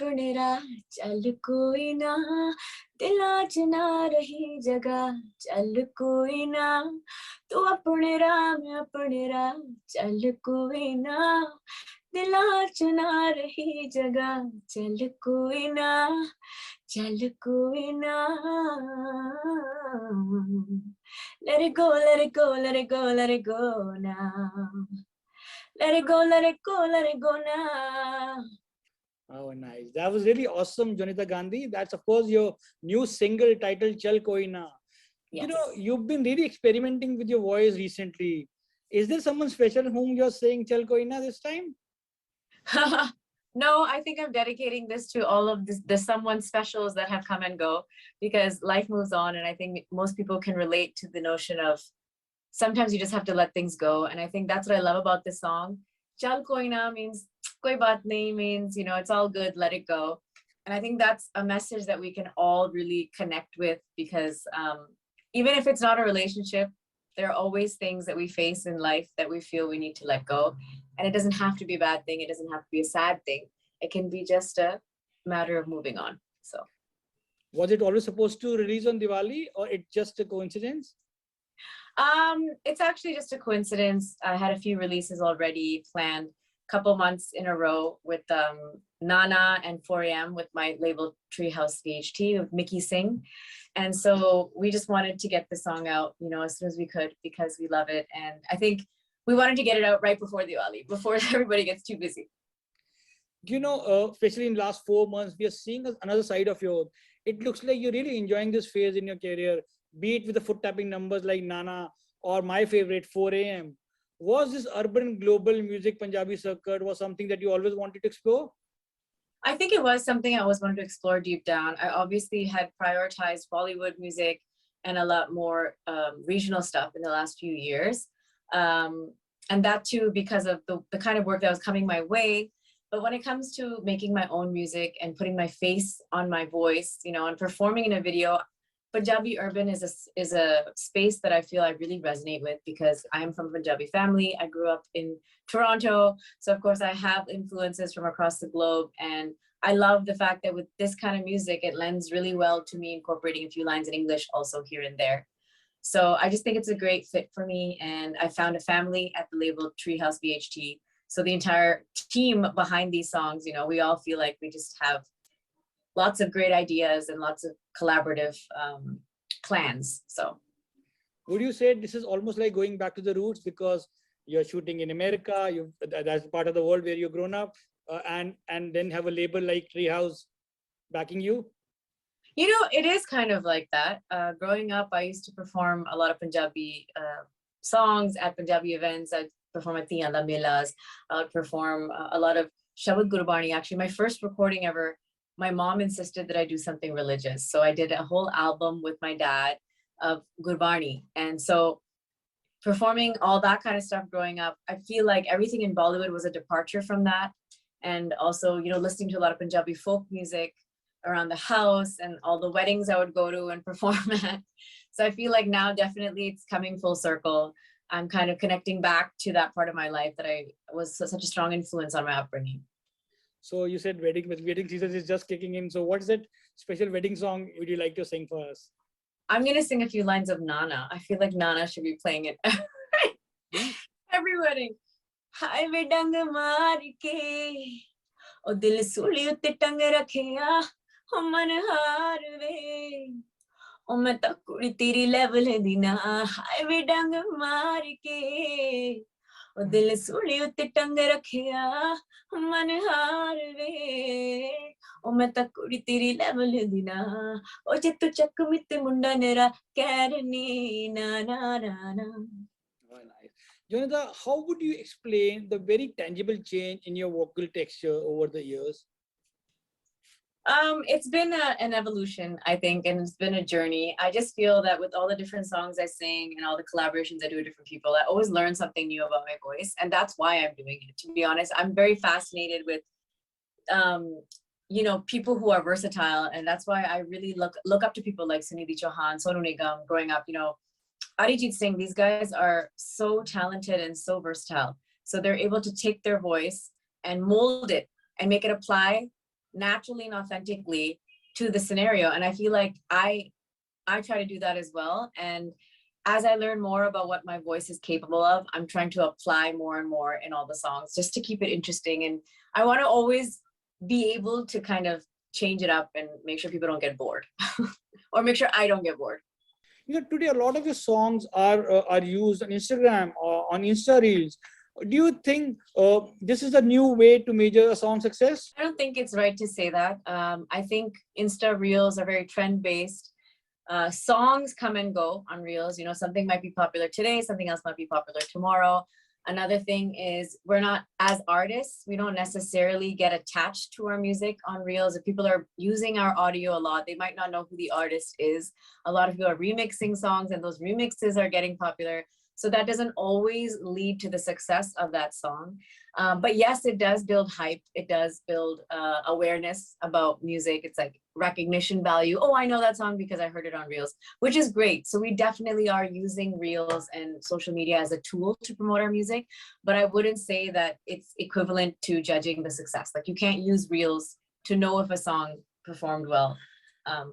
अपने राह चल कोई ना, दिला च ना रही जगह चल कोई ना, तू अपने राह मैं अपने राह चल कोई ना, दिला च ना रही जगह चल कोई ना, चल कोई ना. Let it go, let it go, let it go, let it go now. Let it go, let it go, let it go now. Oh, nice. That was really awesome, Jonita Gandhi. That's, of course, your new single titled Chal Koi Na. Yes. You know, you've been really experimenting with your voice recently. Is there someone special whom you're saying Chal Koi Na this time? No, I think I'm dedicating this to all of the someone specials that have come and go, because life moves on. And I think most people can relate to the notion of sometimes you just have to let things go. And I think that's what I love about this song. Chal koi na means koi baat nahi, means, you know, it's all good, let it go. And I think that's a message that we can all really connect with, because even if it's not a relationship, there are always things that we face in life that we feel we need to let go. And it doesn't have to be a bad thing. It doesn't have to be a sad thing. It can be just a matter of moving on. So, was it always supposed to release on Diwali, or it's just a coincidence? It's actually just a coincidence. I had a few releases already planned, couple months in a row with Nana and 4am with my label Treehouse VHT with Mickey Singh. And so we just wanted to get the song out, you know, as soon as we could, because we love it. And I think we wanted to get it out right before Diwali, before everybody gets too busy. You know, especially in the last 4 months, we are seeing another side of yours. It looks like you're really enjoying this phase in your career, be it with the foot tapping numbers like Nana or my favorite 4am. Was this urban global music Punjabi circuit was something that you always wanted to explore? I think it was something I always wanted to explore deep down. I obviously had prioritized Bollywood music and a lot more regional stuff in the last few years. And that too, because of the kind of work that was coming my way. But when it comes to making my own music and putting my face on my voice, you know, and performing in a video, Punjabi urban is a space that I feel I really resonate with, because I am from a Punjabi family. I grew up in Toronto. So of course I have influences from across the globe. And I love the fact that with this kind of music, it lends really well to me incorporating a few lines in English also here and there. So I just think it's a great fit for me. And I found a family at the label Treehouse VHT. So the entire team behind these songs, you know, we all feel like we just have lots of great ideas and lots of collaborative plans. So would you say this is almost like going back to the roots, because you're shooting in America, that's part of the world where you've grown up, and then have a label like Treehouse backing you? You know, it is kind of like that. Growing up, I used to perform a lot of Punjabi songs at Punjabi events. I'd perform at Tiyan Da Melas. I would perform a lot of Shabad Gurbani. Actually, my first recording ever, my mom insisted that I do something religious. So I did a whole album with my dad of Gurbani. And so performing all that kind of stuff growing up, I feel like everything in Bollywood was a departure from that. And also, you know, listening to a lot of Punjabi folk music around the house and all the weddings I would go to and perform at. So I feel like now definitely it's coming full circle. I'm kind of connecting back to that part of my life that I was such a strong influence on my upbringing. So you said wedding season is just kicking in. So what is that special wedding song would you like to sing for us? I'm going to sing a few lines of Nana. I feel like Nana should be playing it every wedding. Hai ve dang maar ke, o dil suli utte tang rakhiya, o man haar ve, o main tak kudi teri level di na. Hai ve dang maar ke, o dil suli utte tang rakhiya, o man haar ve, o main tak kudi teri level di na. O je tu chak mit munda nera karni na na na na. Oh, nice. Jonita, how would you explain the very tangible change in your vocal texture over the years? It's been an evolution, I think, and it's been a journey. I just feel that with all the different songs I sing and all the collaborations I do with different people, I always learn something new about my voice, and that's why I'm doing it. To be honest, I'm very fascinated with, you know, people who are versatile, and that's why I really look up to people like Sunidhi Chauhan, Sonu Nigam. Growing up, you know, Arijit Singh, these guys are so talented and so versatile. So they're able to take their voice and mold it and make it apply naturally and authentically to the scenario. And I feel like I try to do that as well. And as I learn more about what my voice is capable of, I'm trying to apply more and more in all the songs just to keep it interesting. And I want to always be able to kind of change it up and make sure people don't get bored or make sure I don't get bored. Today a lot of your songs are used on Instagram or on Insta Reels. Do you think this is a new way to measure a song success? I don't think it's right to say that. I think Insta Reels are very trend based. Songs come and go on Reels. Something might be popular today, something else might be popular tomorrow. Another thing is we're not, as artists, we don't necessarily get attached to our music on Reels. If people are using our audio a lot, they might not know who the artist is. A lot of people are remixing songs and those remixes are getting popular. So that doesn't always lead to the success of that song. But yes, it does build hype. It does build awareness about music. It's like recognition value. Oh, I know that song because I heard it on Reels, which is great. So we definitely are using Reels and social media as a tool to promote our music. But I wouldn't say that it's equivalent to judging the success. Like you can't use Reels to know if a song performed well.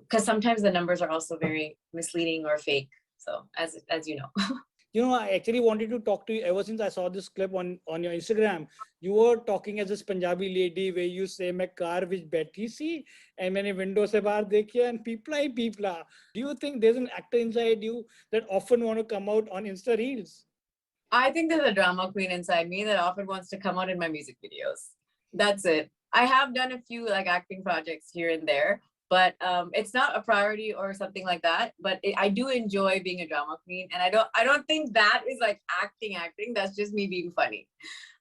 Because sometimes the numbers are also very misleading or fake. So as you know. I actually wanted to talk to you ever since I saw this clip on your Instagram. You were talking as this Punjabi lady where you say, "मैं car which बैठी सी and मैंने window से बाहर देखी and people." Do you think there's an actor inside you that often want to come out on Insta Reels? I think there's a drama queen inside me that often wants to come out in my music videos. That's it. I have done a few like acting projects here and there, but it's not a priority or something like that. But I do enjoy being a drama queen, and I don't think that is like acting. That's just me being funny.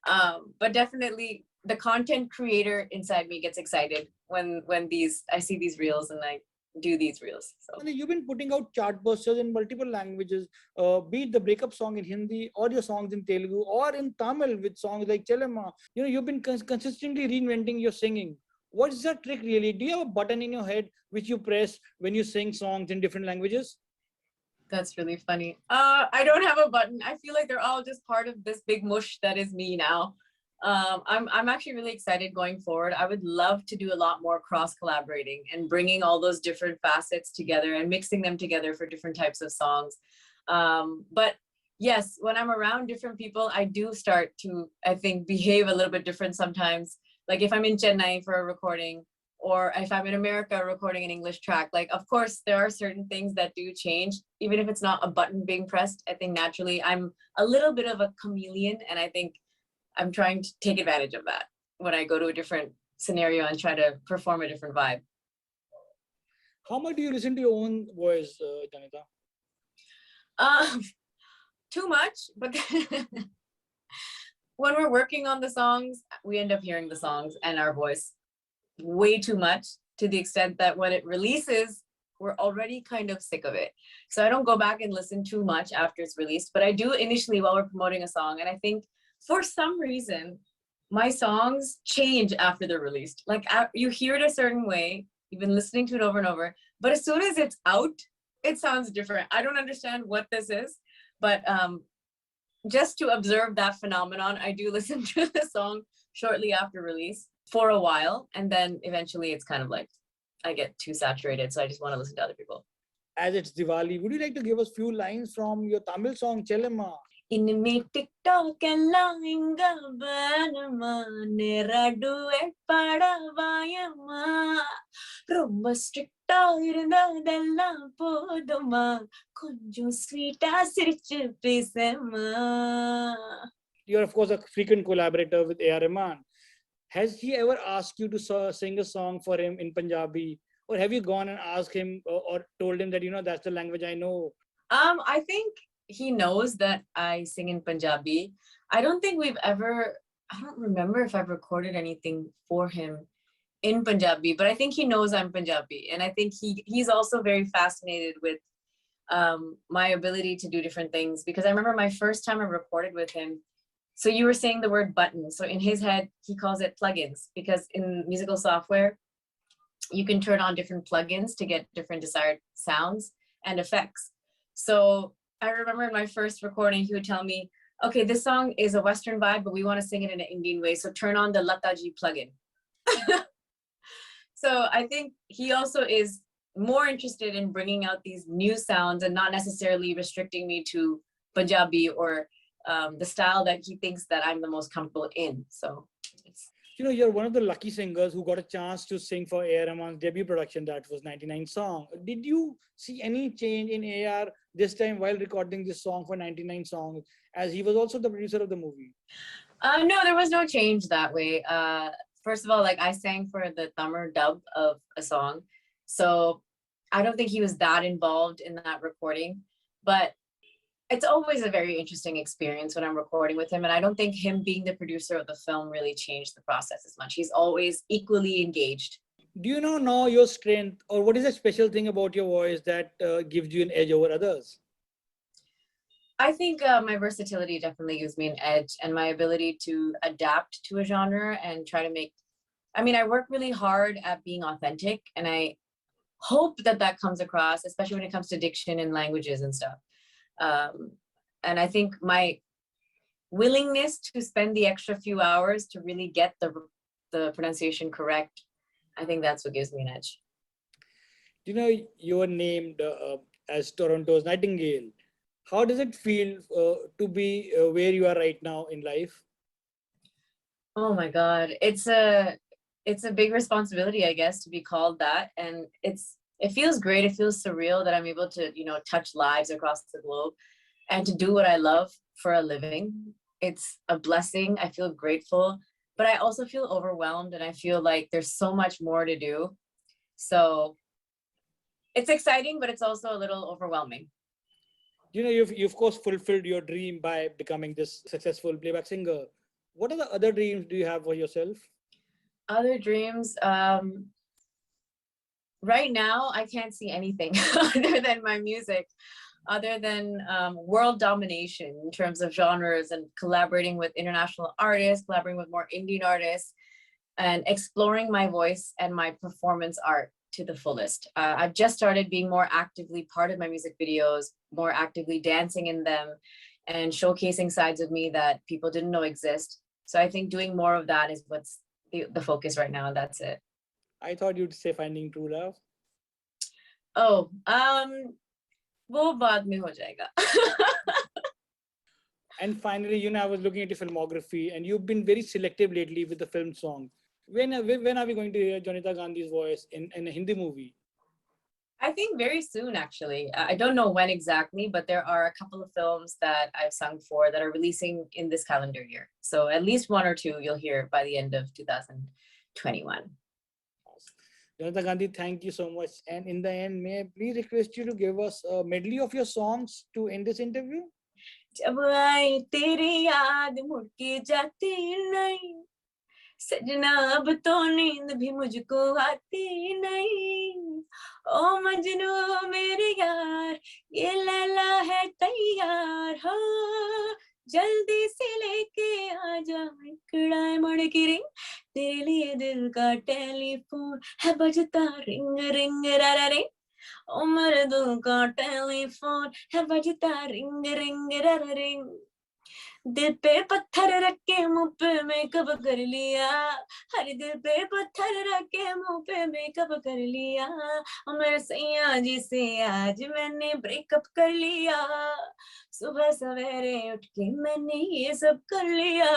But definitely, the content creator inside me gets excited when I see these reels and I do these reels. So you've been putting out chart busters in multiple languages, be it the breakup song in Hindi or your songs in Telugu or in Tamil with songs like Chelama. You've been consistently reinventing your singing. What is that trick really? Do you have a button in your head which you press when you sing songs in different languages? That's really funny. I don't have a button. I feel like they're all just part of this big mush that is me now. I'm actually really excited going forward. I would love to do a lot more cross collaborating and bringing all those different facets together and mixing them together for different types of songs. But yes, when I'm around different people, I do start to, I think, behave a little bit different sometimes. Like if I'm in Chennai for a recording, or if I'm in America recording an English track, like, of course, there are certain things that do change, even if it's not a button being pressed. I think naturally I'm a little bit of a chameleon, and I think I'm trying to take advantage of that when I go to a different scenario and try to perform a different vibe. How much do you listen to your own voice, Jonita? Too much, but when we're working on the songs, we end up hearing the songs and our voice way too much, to the extent that when it releases, we're already kind of sick of it. So I don't go back and listen too much after it's released, but I do initially while we're promoting a song. And I think for some reason, my songs change after they're released. Like you hear it a certain way, you've been listening to it over and over, but as soon as it's out, it sounds different. I don't understand what this is, but just to observe that phenomenon, I do listen to the song shortly after release for a while, and then eventually it's kind of like I get too saturated, so I just want to listen to other people. As it's Diwali, would you like to give us few lines from your Tamil song Chelama? Inme TikTok inga banama nera duet padavayama romba strict irundadella poduma konjam sweet sirichu pesama. You're of course a frequent collaborator with AR Rahman. Has he ever asked you to sing a song for him in Punjabi, or have you gone and asked him or told him that that's the language I know? I think he knows that I sing in Punjabi. I don't remember if I've recorded anything for him in Punjabi, but I think he knows I'm Punjabi. And I think he's also very fascinated with my ability to do different things, because I remember my first time I recorded with him. So you were saying the word button. So in his head, he calls it plugins, because in musical software, you can turn on different plugins to get different desired sounds and effects. So I remember in my first recording, he would tell me, okay, this song is a Western vibe, but we want to sing it in an Indian way. So turn on the Lata Ji plugin. So I think he also is more interested in bringing out these new sounds and not necessarily restricting me to Punjabi or the style that he thinks that I'm the most comfortable in. So it's, You're one of the lucky singers who got a chance to sing for AR Rahman's debut production, that was 99 song. Did you see any change in AR this time while recording this song for 99 songs, as he was also the producer of the movie? no, there was no change that way. First of all, like I sang for the Tamil dub of a song, so I don't think he was that involved in that recording. But it's always a very interesting experience when I'm recording with him, and I don't think him being the producer of the film really changed the process as much. He's always equally engaged. Do you know your strength, or what is a special thing about your voice that gives you an edge over others? I think my versatility definitely gives me an edge, and my ability to adapt to a genre and try to make, I mean, I work really hard at being authentic, and I hope that that comes across, especially when it comes to diction and languages and stuff. And I think my willingness to spend the extra few hours to really get the pronunciation correct, I think that's what gives me an edge. You were named as Toronto's Nightingale. How does it feel to be where you are right now in life? Oh my God, it's a big responsibility, I guess, to be called that, and it feels great. It feels surreal that I'm able to touch lives across the globe and to do what I love for a living. It's a blessing. I feel grateful, but I also feel overwhelmed, and I feel like there's so much more to do. So it's exciting, but it's also a little overwhelming. You of course fulfilled your dream by becoming this successful playback singer. What are the other dreams do you have for yourself? Other dreams, right now I can't see anything other than my music, other than world domination in terms of genres and collaborating with international artists, collaborating with more Indian artists, and exploring my voice and my performance art to the fullest. I've just started being more actively part of my music videos, more actively dancing in them, and showcasing sides of me that people didn't know exist. So I think doing more of that is what's the focus right now, and that's it. I thought you'd say finding true love. Oh, वो बाद में हो जाएगा. And finally, I was looking at your filmography, and you've been very selective lately with the film song. When are we going to hear Jonita Gandhi's voice in a Hindi movie? I think very soon, actually. I don't know when exactly, but there are a couple of films that I've sung for that are releasing in this calendar year. So at least one or two you'll hear by the end of 2021. Jonita Gandhi, thank you so much. And in the end, may I please request you to give us a medley of your songs to end this interview? जब आई तेरी याद मुड़ के जाती नहीं, सजना अब तो नींद भी मुझको आती नहीं, ओ मजनू मेरे यार, ये लैला है तैयार हो, जल्दी से लेके आ जा, इकड़ाए मुड़ की रिंग, तेरे लिए दिल का टेलीफोन है बजता, रिंग रिंग रा रा रिंग, ओ मेरे दिल का टेलीफोन है बजता, रिंग रिंग रा रा रिंग, दिल पे पत्थर रख के मुंह पे मेकअप कर लिया, हर दिल पे पत्थर रख के मुंह पे मेकअप कर लिया, और मेरे सैया जी से आज मैंने ब्रेकअप कर लिया, सुबह सवेरे उठ के मैंने ये सब कर लिया,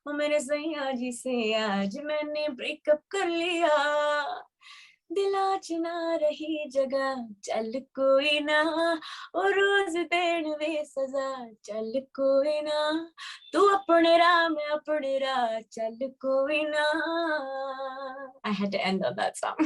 और मेरे सैया जी से आज मैंने ब्रेकअप कर लिया, दिल आज ना रही जगह, चल कोई ना, और रोज देन वे सजा, चल कोई ना, तू अपने राह मैं अपने राह, चल कोई ना. I had to end on that song.